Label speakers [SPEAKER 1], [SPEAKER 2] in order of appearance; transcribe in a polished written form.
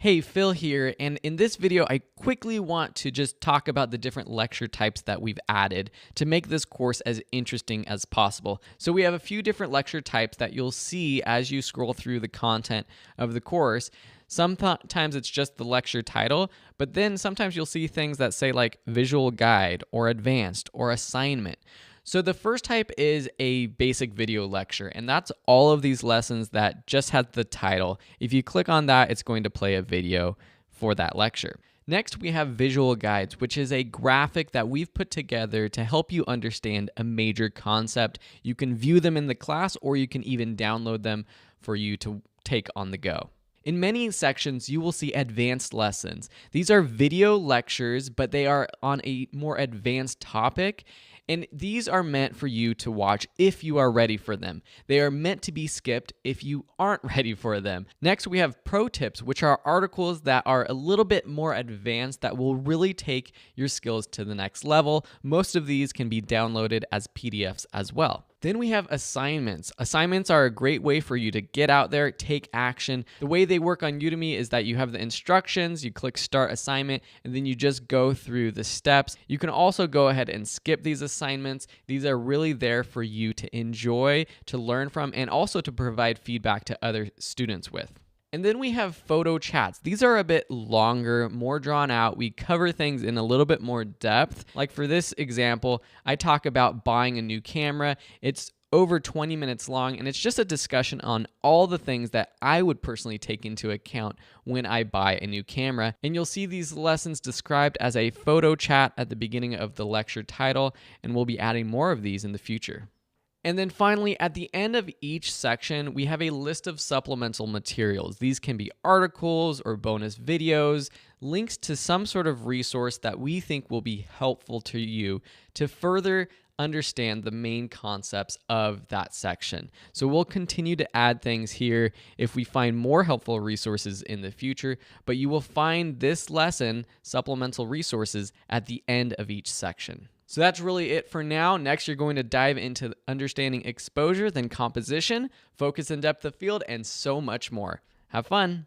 [SPEAKER 1] Hey, Phil here, and in this video, I quickly want to just talk about the different lecture types that we've added to make this course as interesting as possible. So we have a few different lecture types that you'll see as you scroll through the content of the course. Sometimes it's just the lecture title, but then sometimes you'll see things that say like visual guide or advanced or assignment. So the first type is a basic video lecture, and that's all of these lessons that just has the title. If you click on that, it's going to play a video for that lecture. Next, we have visual guides, which is a graphic that we've put together to help you understand a major concept. You can view them in the class, or you can even download them for you to take on the go. In many sections, you will see advanced lessons. These are video lectures, but they are on a more advanced topic. And these are meant for you to watch if you are ready for them. They are meant to be skipped if you aren't ready for them. Next, we have pro tips, which are articles that are a little bit more advanced that will really take your skills to the next level. Most of these can be downloaded as PDFs as well. Then we have assignments. Assignments are a great way for you to get out there, take action. The way they work on Udemy is that you have the instructions, you click start assignment, and then you just go through the steps. You can also go ahead and skip these assignments. These are really there for you to enjoy, to learn from, and also to provide feedback to other students with. And then we have photo chats. These are a bit longer, more drawn out. We cover things in a little bit more depth. Like for this example, I talk about buying a new camera. It's over 20 minutes long, and it's just a discussion on all the things that I would personally take into account when I buy a new camera. And you'll see these lessons described as a photo chat at the beginning of the lecture title, and we'll be adding more of these in the future. And then finally, at the end of each section, we have a list of supplemental materials. These can be articles or bonus videos, links to some sort of resource that we think will be helpful to you to further understand the main concepts of that section. So we'll continue to add things here if we find more helpful resources in the future, but you will find this lesson, supplemental resources, at the end of each section. So that's really it for now. Next, you're going to dive into understanding exposure, then composition, focus and depth of field, and so much more. Have fun.